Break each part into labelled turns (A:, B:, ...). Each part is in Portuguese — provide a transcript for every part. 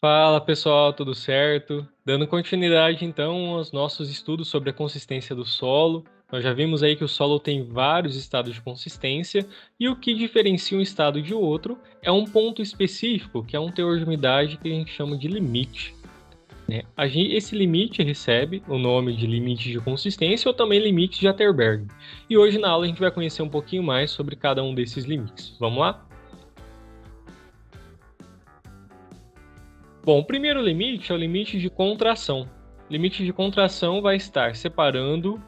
A: Fala pessoal, tudo certo? Dando continuidade então aos nossos estudos sobre a consistência do solo. Nós já vimos aí que o solo tem vários estados de consistência e o que diferencia um estado de outro é um ponto específico, que é um teor de umidade que a gente chama de limite, né? Esse limite recebe o nome de limite de consistência ou também limite de Atterberg. E hoje na aula a gente vai conhecer um pouquinho mais sobre cada um desses limites. Vamos lá? Bom, o primeiro limite é o limite de contração. O limite de contração vai estar separando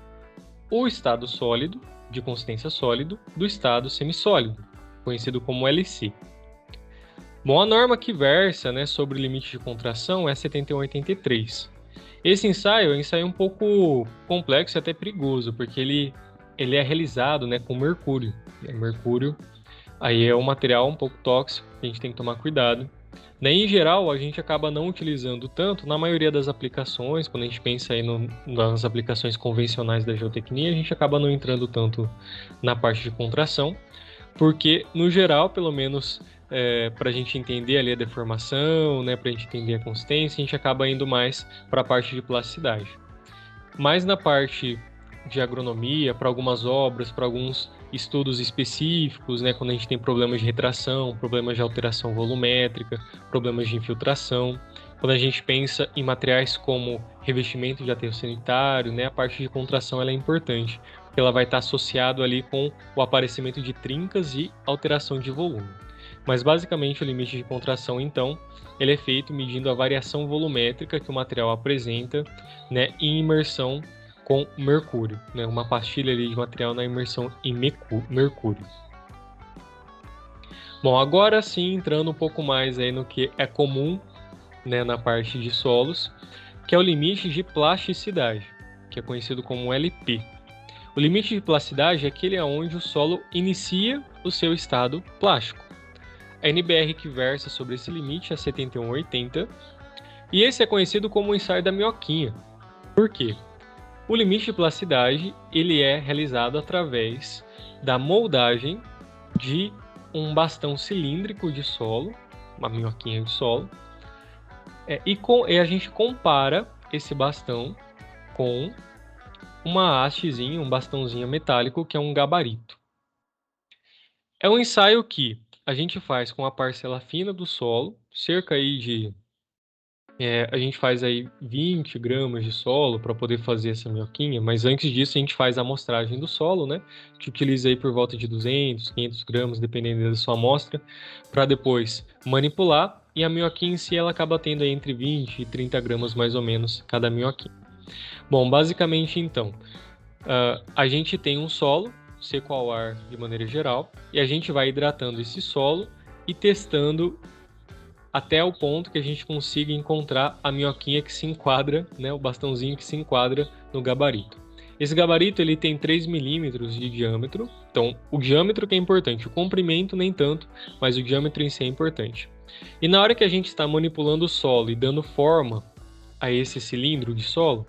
A: o estado sólido, de consistência sólido, do estado semissólido, conhecido como LC. Bom, a norma que versa, sobre o limite de contração é 7183. Esse ensaio é um ensaio um pouco complexo e até perigoso, porque ele é realizado, com mercúrio. Mercúrio aí é um material um pouco tóxico, que a gente tem que tomar cuidado. Em geral, a gente acaba não utilizando tanto, na maioria das aplicações, quando a gente pensa aí nas aplicações convencionais da geotecnia, a gente acaba não entrando tanto na parte de contração, porque, no geral, pelo menos para a gente entender ali a deformação, para a gente entender a consistência, a gente acaba indo mais para a parte de plasticidade. Mas na parte de agronomia, para algumas obras, para alguns estudos específicos, quando a gente tem problemas de retração, problemas de alteração volumétrica, problemas de infiltração. Quando a gente pensa em materiais como revestimento de aterro sanitário, a parte de contração ela é importante, porque ela vai estar associado ali com o aparecimento de trincas e alteração de volume. Mas basicamente o limite de contração, então, ele é feito medindo a variação volumétrica que o material apresenta, em imersão com mercúrio, uma pastilha ali de material na imersão em mercúrio. Bom, agora sim, entrando um pouco mais aí no que é comum, na parte de solos, que é o limite de plasticidade, que é conhecido como LP. O limite de plasticidade é aquele onde o solo inicia o seu estado plástico. A NBR que versa sobre esse limite é 7180, e esse é conhecido como o ensaio da minhoquinha. Por quê? O limite de plasticidade ele é realizado através da moldagem de um bastão cilíndrico de solo, uma minhoquinha de solo, e a gente compara esse bastão com uma hastezinha, um bastãozinho metálico que é um gabarito. É um ensaio que a gente faz com a parcela fina do solo, cerca aí de a gente faz aí 20 gramas de solo para poder fazer essa minhoquinha, mas antes disso a gente faz a amostragem do solo, que utiliza aí por volta de 200, 500 gramas, dependendo da sua amostra, para depois manipular, e a minhoquinha em si ela acaba tendo aí entre 20 e 30 gramas mais ou menos cada minhoquinha. Bom, basicamente então, a gente tem um solo seco ao ar de maneira geral, e a gente vai hidratando esse solo e testando até o ponto que a gente consiga encontrar a minhoquinha que se enquadra, o bastãozinho que se enquadra no gabarito. Esse gabarito ele tem 3 milímetros de diâmetro, então o diâmetro que é importante, o comprimento nem tanto, mas o diâmetro em si é importante. E na hora que a gente está manipulando o solo e dando forma a esse cilindro de solo,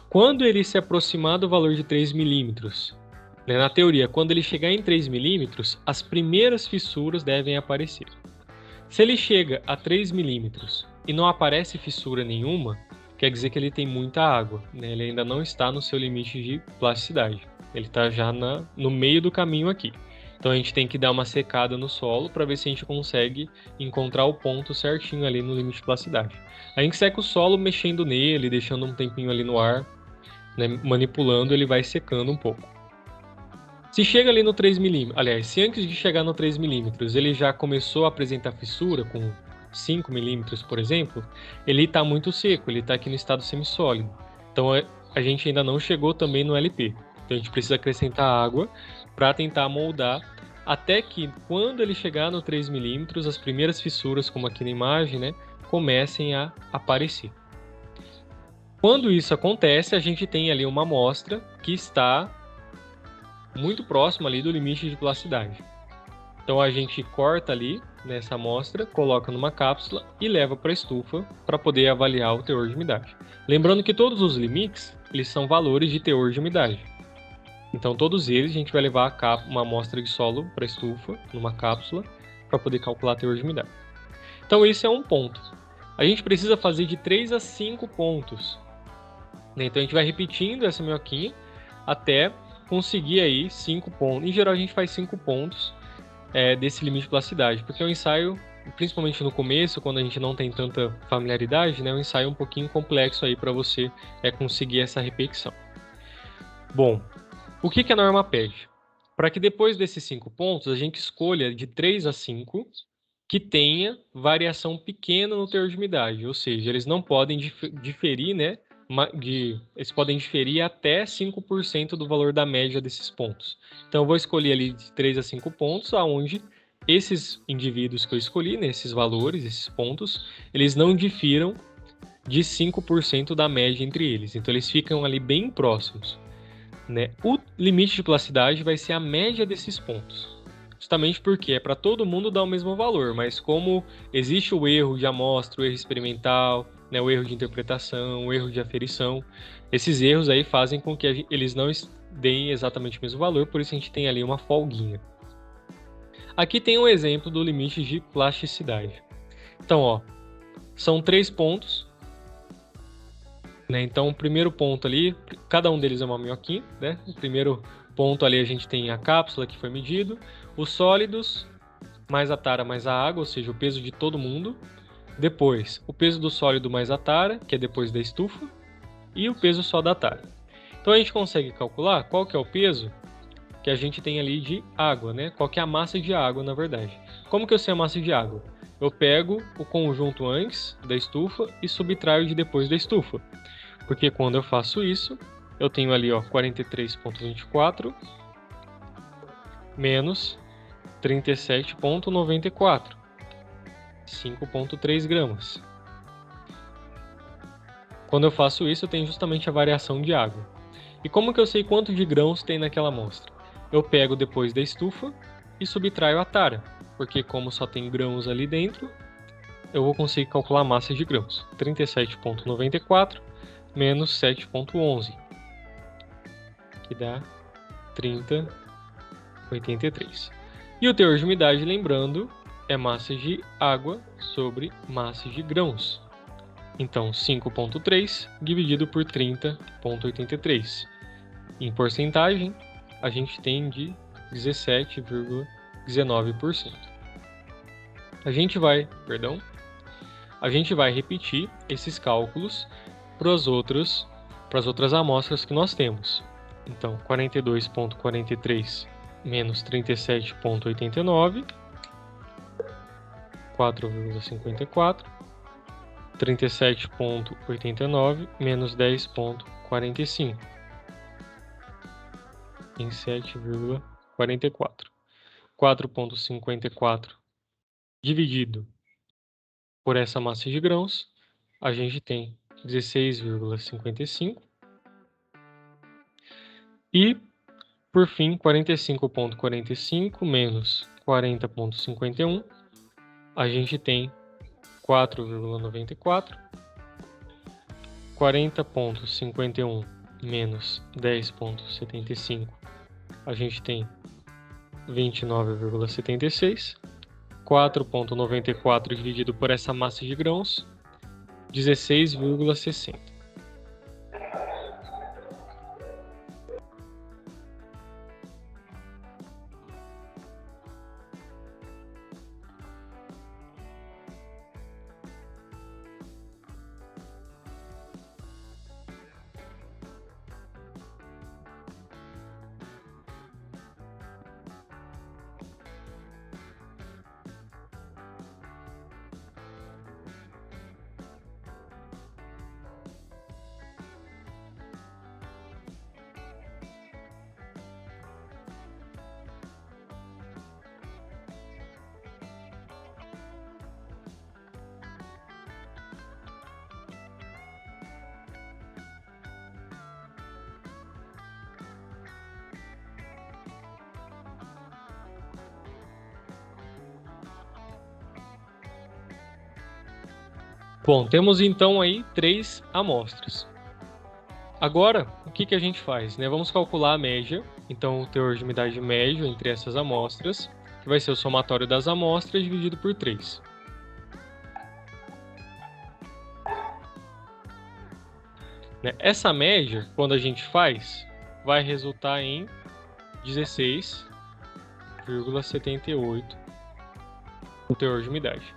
A: quando ele se aproximar do valor de 3 milímetros, na teoria, quando ele chegar em 3 milímetros, as primeiras fissuras devem aparecer. Se ele chega a 3 milímetros e não aparece fissura nenhuma, quer dizer que ele tem muita água, ele ainda não está no seu limite de plasticidade, ele está já no meio do caminho aqui. Então a gente tem que dar uma secada no solo para ver se a gente consegue encontrar o ponto certinho ali no limite de plasticidade. A gente seca o solo mexendo nele, deixando um tempinho ali no ar, manipulando, ele vai secando um pouco. Se chega ali no 3 milímetros, aliás, se antes de chegar no 3 milímetros ele já começou a apresentar fissura com 5 milímetros, por exemplo, ele está muito seco, ele está aqui no estado semissólido. Então a gente ainda não chegou também no LP. Então a gente precisa acrescentar água para tentar moldar até que quando ele chegar no 3 milímetros, as primeiras fissuras, como aqui na imagem, comecem a aparecer. Quando isso acontece, a gente tem ali uma amostra que está muito próximo ali do limite de plasticidade. Então a gente corta ali nessa amostra, coloca numa cápsula e leva para a estufa para poder avaliar o teor de umidade. Lembrando que todos os limites, eles são valores de teor de umidade. Então todos eles a gente vai levar uma amostra de solo para a estufa, numa cápsula, para poder calcular o teor de umidade. Então esse é um ponto. a gente precisa fazer de 3 a 5 pontos. Né? Então a gente vai repetindo essa minhoquinha até conseguir aí 5 pontos. Em geral a gente faz 5 pontos desse limite de plasticidade, porque o ensaio, principalmente no começo, quando a gente não tem tanta familiaridade, né, o ensaio é um pouquinho complexo aí para você conseguir essa repetição. Bom, o que a norma pede? Para que depois desses 5 pontos a gente escolha de 3 a 5 que tenha variação pequena no teor de umidade, ou seja, eles não podem diferir, né? Eles podem diferir até 5% do valor da média desses pontos. Então eu vou escolher ali de 3 a 5 pontos, aonde esses indivíduos que eu escolhi, né, esses valores, esses pontos, eles não difiram de 5% da média entre eles. Então eles ficam ali bem próximos. Né? O limite de plasticidade vai ser a média desses pontos. Justamente porque é para todo mundo dar o mesmo valor, mas como existe o erro de amostra, o erro experimental, né, o erro de interpretação, o erro de aferição, esses erros aí fazem com que eles não deem exatamente o mesmo valor, por isso a gente tem ali uma folguinha. Aqui tem um exemplo do limite de plasticidade. Então, ó, são 3 pontos. Né? Então, o primeiro ponto ali, cada um deles é uma minhoquinha, né? O primeiro ponto ali a gente tem a cápsula que foi medido, os sólidos, mais a tara mais a água, ou seja, o peso de todo mundo. Depois, o peso do sólido mais a tara, que é depois da estufa, e o peso só da tara. Então, a gente consegue calcular qual que é o peso que a gente tem ali de água, né? Qual que é a massa de água, na verdade. Como que eu sei a massa de água? Eu pego o conjunto antes da estufa e subtraio de depois da estufa. Porque quando eu faço isso, eu tenho ali 43,24 menos 37,94, 5,3 gramas. Quando eu faço isso, eu tenho justamente a variação de água. E como que eu sei quanto de grãos tem naquela amostra? Eu pego depois da estufa e subtraio a tara, porque como só tem grãos ali dentro, eu vou conseguir calcular a massa de grãos. 37,94 menos 7,11, que dá 30,83. E o teor de umidade, lembrando, é massa de água sobre massa de grãos. Então, 5,3 dividido por 30,83. Em porcentagem, a gente tem de 17,19%. A gente vai repetir esses cálculos para as outras amostras que nós temos. Então, 42,43 menos 37,89, 4,54, 37,89 menos 10,45, em 7,44. 4,54 dividido por essa massa de grãos, a gente tem 16,55 e, por fim, 45,45 menos 40,51, a gente tem 4,94, 40,51 menos 10,75, a gente tem 29,76, 4,94 dividido por essa massa de grãos, 16,60. Bom, temos então aí 3 amostras. Agora, o que a gente faz? Né? Vamos calcular a média, então o teor de umidade médio entre essas amostras, que vai ser o somatório das amostras dividido por 3. né? Essa média, quando a gente faz, vai resultar em 16,78 o teor de umidade.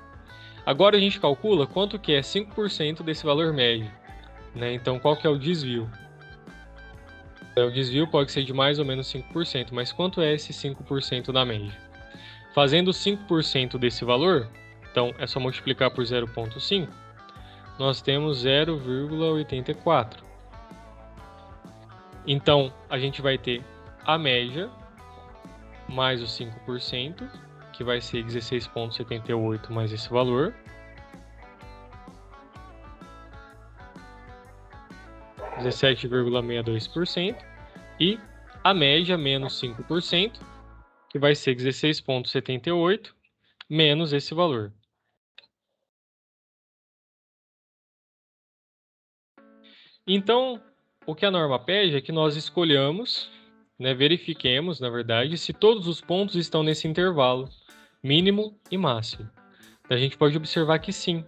A: Agora a gente calcula quanto que é 5% desse valor médio, né? Então, qual que é o desvio? O desvio pode ser de mais ou menos 5%, mas quanto é esse 5% da média? Fazendo 5% desse valor, então é só multiplicar por 0,5, nós temos 0,84. Então, a gente vai ter a média mais os 5%, que vai ser 16,78 mais esse valor. 17,62%. E a média menos 5%, que vai ser 16,78 menos esse valor. Então, o que a norma pede é que nós escolhamos, né, verifiquemos, na verdade, se todos os pontos estão nesse intervalo, mínimo e máximo. A gente pode observar que sim.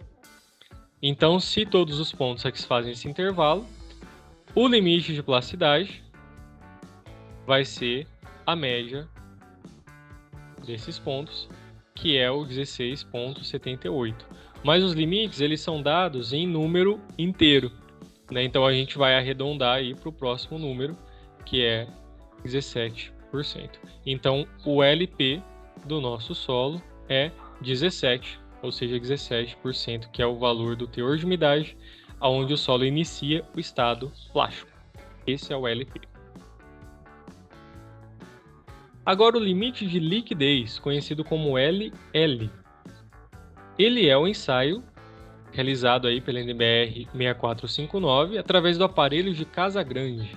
A: Então, se todos os pontos satisfazem esse intervalo, o limite de plasticidade vai ser a média desses pontos, que é o 16,78. Mas os limites, eles são dados em número inteiro, né? Então a gente vai arredondar aí para o próximo número, que é 17%. Então o LP do nosso solo é 17, ou seja, 17%, que é o valor do teor de umidade aonde o solo inicia o estado plástico. Esse é o LP. Agora o limite de liquidez, conhecido como LL. Ele é o ensaio realizado aí pela NBR 6459 através do aparelho de Casagrande.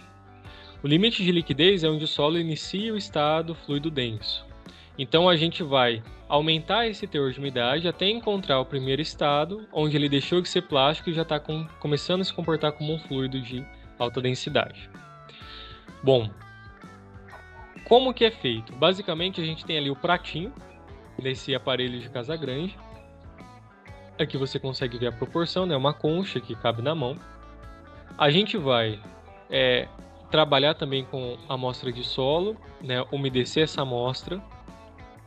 A: O limite de liquidez é onde o solo inicia o estado fluido denso. Então a gente vai aumentar esse teor de umidade até encontrar o primeiro estado, onde ele deixou de ser plástico e já está começando a se comportar como um fluido de alta densidade. Bom, como que é feito? Basicamente a gente tem ali o pratinho desse aparelho de Casagrande. Aqui você consegue ver a proporção, né? Uma concha que cabe na mão. A gente vai trabalhar também com a amostra de solo, né? Umedecer essa amostra.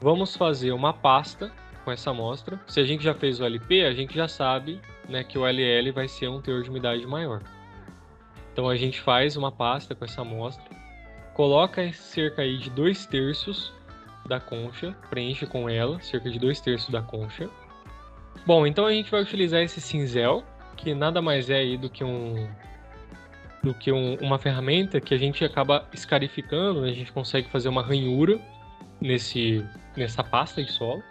A: Vamos fazer uma pasta com essa amostra. Se a gente já fez o LP, a gente já sabe, né, que o LL vai ser um teor de umidade maior. Então a gente faz uma pasta com essa amostra, coloca cerca aí de 2/3 da concha, preenche com ela, cerca de 2/3 da concha. Bom, então a gente vai utilizar esse cinzel, que nada mais é aí do que uma ferramenta que a gente acaba escarificando, né? A gente consegue fazer uma ranhura nessa pasta de solo,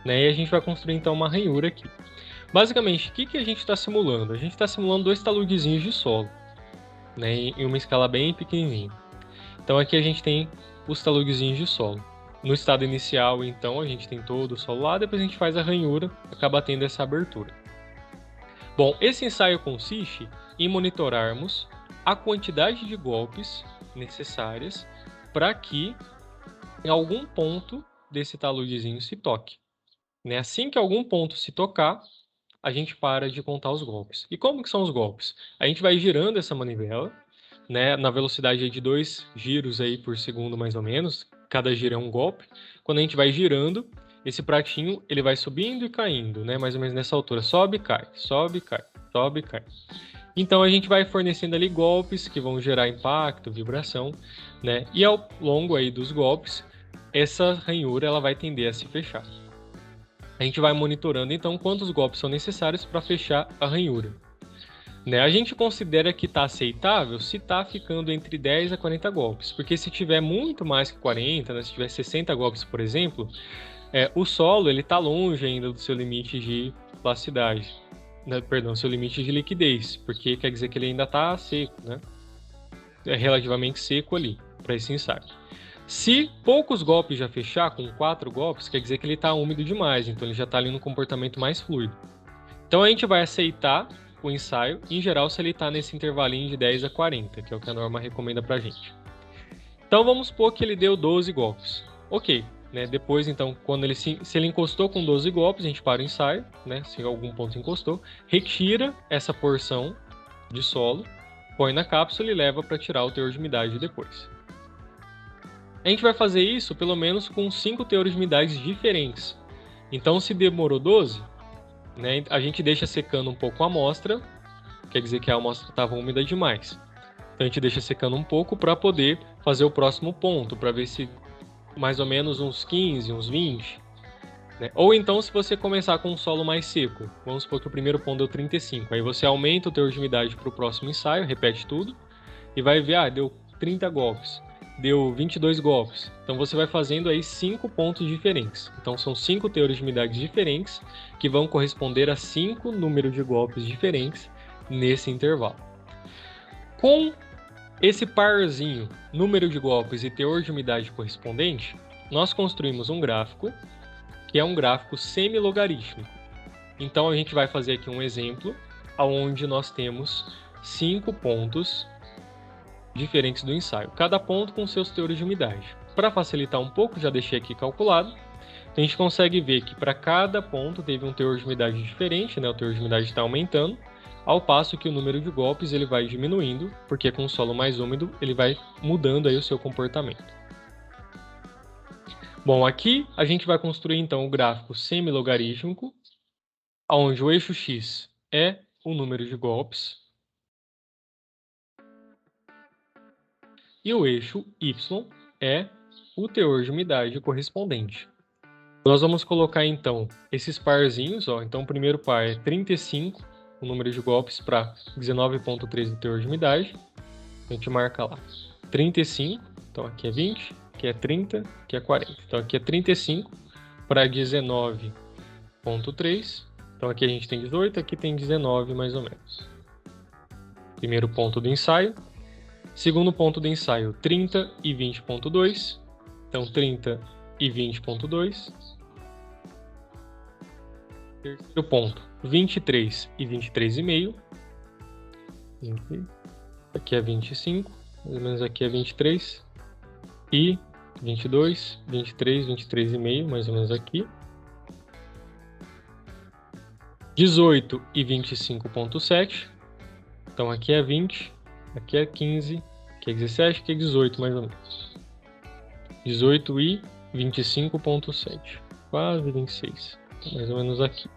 A: né? E a gente vai construir então uma ranhura aqui. Basicamente, o que a gente está simulando? A gente está simulando 2 taludezinhos de solo, né? Em uma escala bem pequenininha. Então aqui a gente tem os taludezinhos de solo. No estado inicial, então, a gente tem todo o solo lá, depois a gente faz a ranhura, acaba tendo essa abertura. Bom, esse ensaio consiste em monitorarmos a quantidade de golpes necessárias para que em algum ponto desse taludezinho se toque, né? Assim que algum ponto se tocar, a gente para de contar os golpes. E como que são os golpes? A gente vai girando essa manivela, né, na velocidade de 2 giros aí por segundo mais ou menos, cada giro é um golpe. Quando a gente vai girando, esse pratinho ele vai subindo e caindo, né, mais ou menos nessa altura, sobe e cai, sobe e cai, sobe e cai. Então a gente vai fornecendo ali golpes que vão gerar impacto, vibração, né, e ao longo aí dos golpes, essa ranhura ela vai tender a se fechar. A gente vai monitorando então quantos golpes são necessários para fechar a ranhura. Né? A gente considera que está aceitável se está ficando entre 10 a 40 golpes, porque se tiver muito mais que 40, né, se tiver 60 golpes, por exemplo, o solo está longe ainda do seu limite de plasticidade, né, perdão, seu limite de liquidez, porque quer dizer que ele ainda está seco, né? É relativamente seco ali para esse ensaio. Se poucos golpes já fechar, com 4 golpes, quer dizer que ele está úmido demais, então ele já está ali no comportamento mais fluido. Então a gente vai aceitar o ensaio, em geral, se ele está nesse intervalinho de 10 a 40, que é o que a norma recomenda para a gente. Então vamos supor que ele deu 12 golpes. Ok, né? Depois, então, se ele encostou com 12 golpes, a gente para o ensaio, né? Se em algum ponto encostou, retira essa porção de solo, põe na cápsula e leva para tirar o teor de umidade depois. A gente vai fazer isso pelo menos com 5 teores de umidade diferentes. Então, se demorou 12, né, a gente deixa secando um pouco a amostra, quer dizer que a amostra estava úmida demais. Então, a gente deixa secando um pouco para poder fazer o próximo ponto, para ver se mais ou menos uns 15, uns 20. Né? Ou então, se você começar com um solo mais seco, vamos supor que o primeiro ponto deu 35, aí você aumenta o teor de umidade para o próximo ensaio, repete tudo, e vai ver, deu 30 golpes, deu 22 golpes. Então você vai fazendo aí 5 pontos diferentes. Então são 5 teores de umidade diferentes, que vão corresponder a 5 números de golpes diferentes nesse intervalo. Com esse parzinho, número de golpes e teor de umidade correspondente, nós construímos um gráfico, que é um gráfico semi-logarítmico. Então a gente vai fazer aqui um exemplo, onde nós temos 5 pontos diferentes do ensaio, cada ponto com seus teores de umidade. Para facilitar um pouco, já deixei aqui calculado, a gente consegue ver que para cada ponto teve um teor de umidade diferente, né? O teor de umidade está aumentando, ao passo que o número de golpes ele vai diminuindo, porque com o solo mais úmido ele vai mudando aí o seu comportamento. Bom, aqui a gente vai construir então o gráfico semi-logarítmico, onde o eixo x é o número de golpes e o eixo y é o teor de umidade correspondente. Nós vamos colocar então esses parzinhos, então o primeiro par é 35, o número de golpes para 19,3 do teor de umidade. A gente marca lá 35, então aqui é 20, aqui é 30, aqui é 40. Então aqui é 35 para 19,3. Então aqui a gente tem 18, aqui tem 19 mais ou menos. Primeiro ponto do ensaio. Segundo ponto do ensaio, 30 e 20,2. Então 30 e 20,2. Terceiro ponto, 23 e 23,5. Aqui é 25, mais ou menos aqui é 23. E 22, 23, 23,5, mais ou menos aqui. 18 e 25,7. Então aqui é 20, aqui é 15, aqui é 17, aqui é 18, mais ou menos. 18 e 25,7. Quase 26. Então, mais ou menos aqui.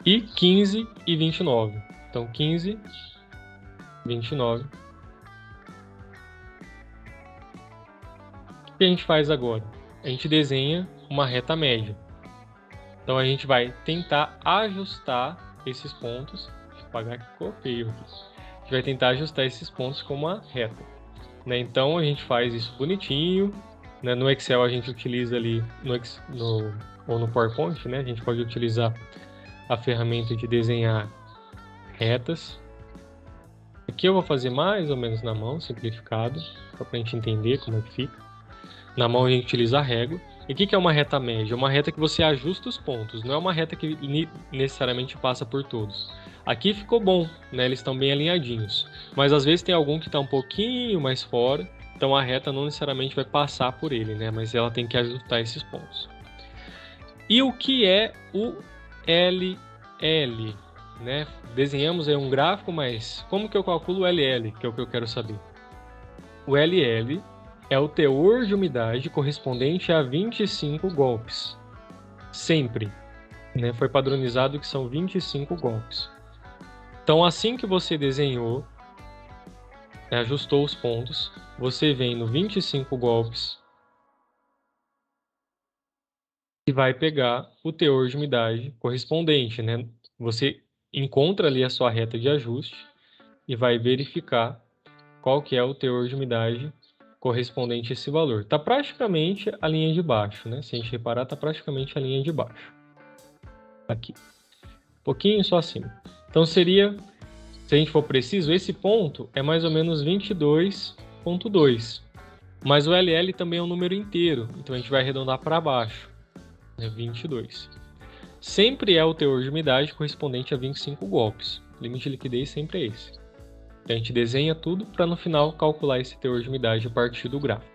A: E 15 e 29. Então 15, 29. O que a gente faz agora? A gente desenha uma reta média. Então a gente vai tentar ajustar esses pontos. Deixa eu apagar que ficou feio aqui. A gente vai tentar ajustar esses pontos com uma reta. Né? Então a gente faz isso bonitinho. Né? No Excel a gente utiliza ali, ou no PowerPoint, né? A gente pode utilizar a ferramenta de desenhar retas. Aqui eu vou fazer mais ou menos na mão, simplificado, só para a gente entender como é que fica. Na mão a gente utiliza a régua. E o que é uma reta média? É uma reta que você ajusta os pontos, não é uma reta que necessariamente passa por todos. Aqui ficou bom, né? Eles estão bem alinhadinhos. Mas às vezes tem algum que está um pouquinho mais fora, então a reta não necessariamente vai passar por ele, né? Mas ela tem que ajustar esses pontos. E o que é o LL? Né? Desenhamos aí um gráfico, mas como que eu calculo o LL, que é o que eu quero saber? O LL é o teor de umidade correspondente a 25 golpes. Sempre. Né? Foi padronizado que são 25 golpes. Então, assim que você desenhou, ajustou os pontos, você vem no 25 golpes e vai pegar o teor de umidade correspondente. Né? Você encontra ali a sua reta de ajuste e vai verificar qual que é o teor de umidade correspondente a esse valor. Está praticamente a linha de baixo, né? Se a gente reparar, está praticamente a linha de baixo. Aqui. Um pouquinho só acima. Então seria, se a gente for preciso, esse ponto é mais ou menos 22,2. Mas o LL também é um número inteiro, então a gente vai arredondar para baixo. Né? 22. Sempre é o teor de umidade correspondente a 25 golpes. O limite de liquidez sempre é esse. A gente desenha tudo para no final calcular esse teor de umidade a partir do gráfico.